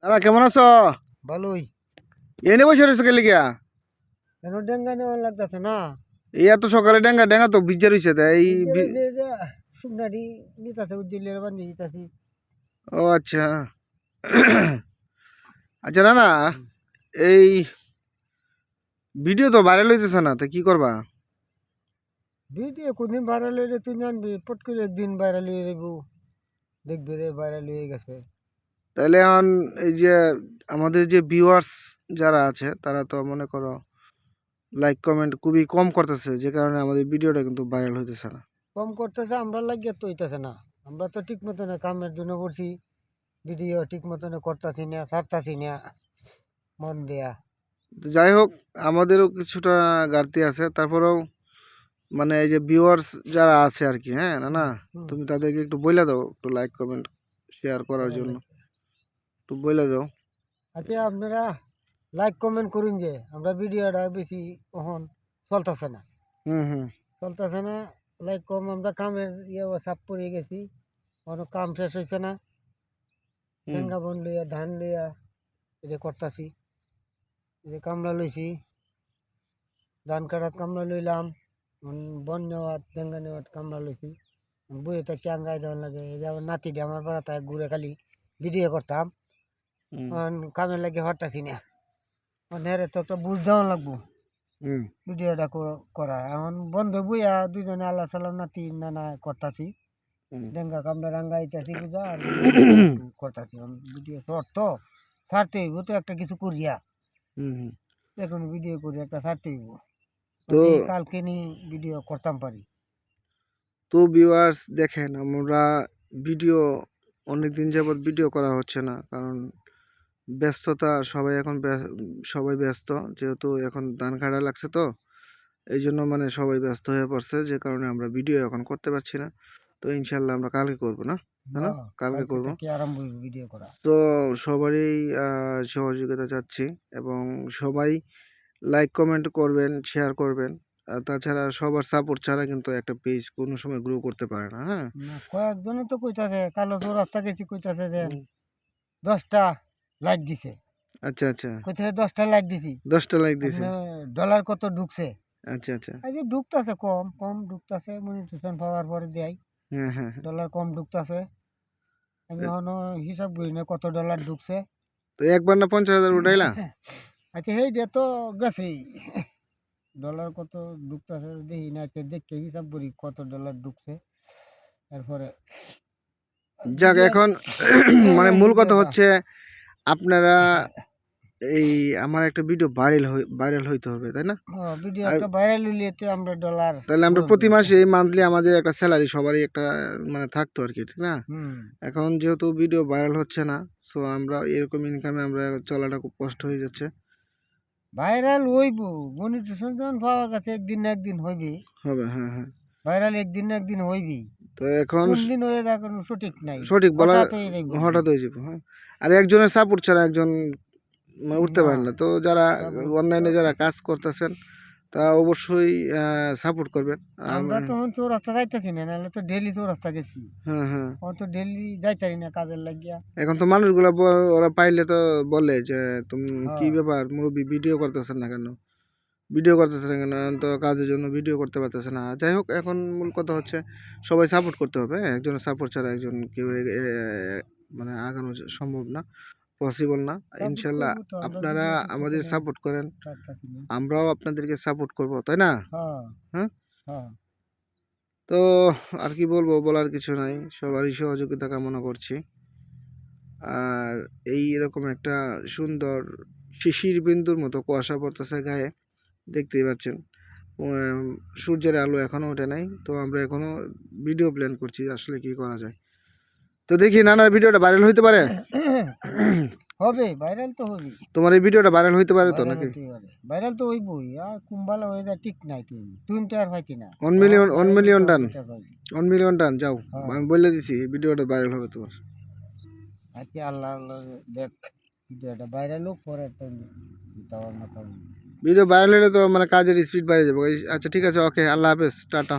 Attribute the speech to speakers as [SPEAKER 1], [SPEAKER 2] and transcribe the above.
[SPEAKER 1] দাদা কেমন আছো?
[SPEAKER 2] ভালোই।
[SPEAKER 1] এনে বসে রয়েছে কে লিগা?
[SPEAKER 2] কেন ডেঙ্গা নেওয়া লাগতেছে না?
[SPEAKER 1] এই এত সকালে ডেঙ্গা ডেঙ্গা তো ভিজে রয়েছে তাই এই
[SPEAKER 2] শুকনারি নিতাছে উজ্জ্বলের বান্ধি দিতাছি।
[SPEAKER 1] ও আচ্ছা। আচ্ছা না না, এই ভিডিও তো ভাইরাল হইতেছে না, তা কি করবা?
[SPEAKER 2] ভিডিও কোনদিন ভাইরাল হইলে তুই জানবি, পট করে একদিন ভাইরাল হয়ে যাবো, দেখবি রে ভাইরাল হয়ে গেছে।
[SPEAKER 1] তাহলে এখন এই যে আমাদের যে ভিউয়ার্স যারা আছে তারা তো মনে করো লাইক কমেন্ট খুবই কম করতেছে, যে কারণে আমাদের ভিডিওটা কিন্তু ভাইরাল হইতেছে না।
[SPEAKER 2] কম করতেছে, আমরা লাগিয়ে তো হইতেছে না। আমরা তো ঠিক মতন কামের জন্য করছি, ভিডিও ঠিক মতন করতেছি না, ছাড়তাছি না মন দেয়া।
[SPEAKER 1] তো যাই হোক, আমাদেরও কিছুটা ঘাটতি আছে, তারপরেও মানে এই যে ভিউয়ার্স যারা আছে আর কি, হ্যাঁ না না, তুমি তাদেরকে একটু বলে দাও একটু লাইক কমেন্ট শেয়ার করার জন্য, একটু বলে দাও।
[SPEAKER 2] আচ্ছা, আপনারা লাইক কমেন্ট করুন, যে আমরা ভিডিওটা বেশি এখন চলতেছে না,
[SPEAKER 1] হুম হুম
[SPEAKER 2] চলতেছে না। লাইক কম, আমরা কামের চাপ পড়ে গেছি, কোনো কাম শেষ হয়েছে না।
[SPEAKER 1] হুম
[SPEAKER 2] ঠেঙ্গা বন লইয়া ধান লইয়া এটা করতেছি, এটা কামলা লইছি, ধান কাটাত কামলা লইলাম, বন নেওয়াত ঠেঙ্গা নেওয়াত কামলা লইছি। বইয়ে তো ক্যাঙ্গাই দেওয়ার লাগে, এই যে আমার নাতিটা আমার পাড়া তাই ঘুরে খালি ভিডিও করতাম,
[SPEAKER 1] হুম
[SPEAKER 2] কামের লাগে হরতাছি না। হেরে তো একটা বুঝ দেওয়া লাগবো
[SPEAKER 1] হুম
[SPEAKER 2] ভিডিওটা করা। এখন বন্ধু বইয়া দুজনে আল্লাহ সাল্লাম নাতি নানা করতাছি,
[SPEAKER 1] হুম।
[SPEAKER 2] ডেঙ্গা কামড়া রাঙ্গাইতেছি বুঝা, আর করতেছি ভিডিও শর্ট তো ছাড়তে হইব, তো একটা কিছু করিয়া
[SPEAKER 1] হুম হুম।
[SPEAKER 2] দেখুন ভিডিও করি একটা ছাড়তে হইব,
[SPEAKER 1] তো
[SPEAKER 2] এই কালকে নি ভিডিও করতাম পারি।
[SPEAKER 1] তো ভিউয়ার্স দেখেন, আমরা ভিডিও অনেক দিন যাবত ভিডিও করা হচ্ছে না, কারণ ব্যস্ততা, সবাই এখন সবাই ব্যস্ত, যেহেতু এখন ধান কাটা লাগছে, তো এই জন্য মানে সবাই ব্যস্ত হয়ে পড়ছে, যে কারণে আমরা ভিডিও এখন করতে পারছি না। তো ইনশাল্লাহ আমরা কালকে করবো, না না, কালকে
[SPEAKER 2] কালকে
[SPEAKER 1] করবো।
[SPEAKER 2] থেকে আরম্ভ হইব ভিডিও করা।
[SPEAKER 1] তো সবারই সহযোগিতা চাচ্ছি, এবং সবাই লাইক কমেন্ট করবেন, শেয়ার করবেন। আর তাছাড়া সবার সাপোর্ট ছাড়া কিন্তু একটা পেজ কোনো সময় গ্রো করতে পারে না, হ্যাঁ।
[SPEAKER 2] না, কয়েকজনে তো কইতাছে, কালো চৌরাস্তা গেছি, কইতাছে যে
[SPEAKER 1] হুম।
[SPEAKER 2] 10টা লাইক দিছে,
[SPEAKER 1] আচ্ছা আচ্ছা,
[SPEAKER 2] কইতাছে 10টা লাইক দিছি,
[SPEAKER 1] 10টা লাইক দিছে।
[SPEAKER 2] আপনার ডলার কত ঢুকছে।
[SPEAKER 1] আচ্ছা আচ্ছা।
[SPEAKER 2] এই যে ঢুকতাছে, কম কম ঢুকতাছে, মনিটেশন পাওয়ার পরে দেয়,
[SPEAKER 1] হ্যাঁ হ্যাঁ হ্যাঁ।
[SPEAKER 2] ডলার কম ঢুকতাছে। আমি এখনো হিসাব করি না কত ডলার ঢুকছে।
[SPEAKER 1] তো একবার না 50,000 উঠাইলা?
[SPEAKER 2] আচ্ছা, এই যে তো গেছেই, ডলার কত ঢুকতেছে দেখি না, দেখে হিসাব করি কত ডলার ঢুকছে, এরপরে
[SPEAKER 1] যাক,
[SPEAKER 2] ভিডিও
[SPEAKER 1] এখন মানে মূল কথা
[SPEAKER 2] ভিডিওটা
[SPEAKER 1] হচ্ছে আপনারা এই আমার একটা ভিডিও ভাইরাল হইতে হবে, তাই না?
[SPEAKER 2] ভিডিও
[SPEAKER 1] আর
[SPEAKER 2] একটা ভাইরাল হইলে তো আমরা ডলার
[SPEAKER 1] তাহলে আমরা প্রতি মাসে মান্থলি আমাদের একটা স্যালারি সবারই একটা মানে থাকতো আর কি, ঠিক না?
[SPEAKER 2] হুম
[SPEAKER 1] এখন যেহেতু ভিডিও ভাইরাল হচ্ছে না, সো আমরা এরকম ইনকামে আমরা চলাটা খুব কষ্ট হয়ে যাচ্ছে।
[SPEAKER 2] ভাইরাল হইব, মনিটেশন যখন পাওয়া গেছে একদিন না একদিন হইবে।
[SPEAKER 1] হবে, হ্যাঁ হ্যাঁ।
[SPEAKER 2] ভাইরাল একদিন না একদিন হইবি,
[SPEAKER 1] তো এখন
[SPEAKER 2] কোন দিন হয়ে যায় কোনো সঠিক নাই,
[SPEAKER 1] সঠিক বলা,
[SPEAKER 2] হঠাৎ হয়ে যাইব একদিন।
[SPEAKER 1] হঠাৎ হয়ে যাবে, হ্যাঁ। আর একজনের সাপোর্ট ছাড়া একজন মানে উঠতে
[SPEAKER 2] না,
[SPEAKER 1] পারে না। তো যারা
[SPEAKER 2] সাপোর্ট তো
[SPEAKER 1] অনলাইনে যারা কাজ করতেছেন, তা অবশ্যই সাপোর্ট করবেন।
[SPEAKER 2] আমরা তো এখন চৌরাস্তা যাইতেছি না, নাহলে তো ডেলি চৌরাস্তা গেছি,
[SPEAKER 1] হ্যাঁ হ্যাঁ।
[SPEAKER 2] এখন তো ডেলি যাইতারি না কাজের লাগিয়া।
[SPEAKER 1] এখন তো মানুষগুলা ওরা পাইলে তো বলে যে তুমি কি
[SPEAKER 2] হ্যাঁ,
[SPEAKER 1] ব্যাপার মুরব্বী, ভিডিও করতেছেন না কেন, ভিডিও করতেছেন না কেন? এখন তো কাজের জন্য ভিডিও করতে পারতেছে না। যাই হোক, এখন মূল কথা হচ্ছে সবাই সাপোর্ট করতে হবে, হ্যাঁ? একজনের সাপোর্ট ছাড়া একজন কেউ মানে আগানো সম্ভব না, পসিবল না।
[SPEAKER 2] সাপোর্ট
[SPEAKER 1] ইনশাল্লাহ
[SPEAKER 2] করবো তো, আমরা
[SPEAKER 1] আপনারা
[SPEAKER 2] ভিডিও করতে
[SPEAKER 1] আমাদের
[SPEAKER 2] গেলে
[SPEAKER 1] সাপোর্ট করেন,
[SPEAKER 2] ছাড়তাছি না।
[SPEAKER 1] আমরাও আপনাদেরকে সাপোর্ট করব, তাই না?
[SPEAKER 2] হ্যাঁ
[SPEAKER 1] হ্যাঁ।
[SPEAKER 2] হ্যাঁ।
[SPEAKER 1] তো আর কি বলবো, বলার কিছু নাই, সবারই সহযোগিতা কামনা করছি। আর এই এরকম একটা সুন্দর শিশির বিন্দুর মতো কুয়াশা পড়তেছে গায়ে, দেখতেই পাচ্ছেন। উম, সূর্যের আলো এখনো ওঠে নাই, তো আমরা এখনো ভিডিও প্ল্যান করছি আসলে কি করা যায়। তো দেখি নানার ভিডিওটা ভাইরাল হইতে পারে।
[SPEAKER 2] হবে, ভাইরাল তো হবে,
[SPEAKER 1] তোমার এই ভিডিওটা ভাইরাল হইতে পারে তো
[SPEAKER 2] ভাইরাল
[SPEAKER 1] নাকি?
[SPEAKER 2] হতে পারে, ভাইরাল তো হইবই। আর কুম্বালা হয়ে যায় ঠিক নাই, তুই তুই তো আর পাইতি না,
[SPEAKER 1] 1 মিলিয়ন, ওয়ান
[SPEAKER 2] ভাইরাল হইতে
[SPEAKER 1] মিলিয়ন
[SPEAKER 2] হবে
[SPEAKER 1] টান,
[SPEAKER 2] এটা পাইবি।
[SPEAKER 1] 1 মিলিয়ন টান যাও,
[SPEAKER 2] হ্যাঁ,
[SPEAKER 1] আমি বলে দিছি এই ভিডিওটা ভাইরাল হবে তোমার।
[SPEAKER 2] আজকে আল্লাহ আল্লাহ দেখ, ভিডিওটা ভাইরাল হোক, পরে একটা দেওয়ার মতো।
[SPEAKER 1] ভিডিও ভাইরাল হলে তো মানে কাজের স্পিড বেড়ে যাবে। আচ্ছা ঠিক আছে, ওকে, আল্লাহ হাফেজ, টাটা।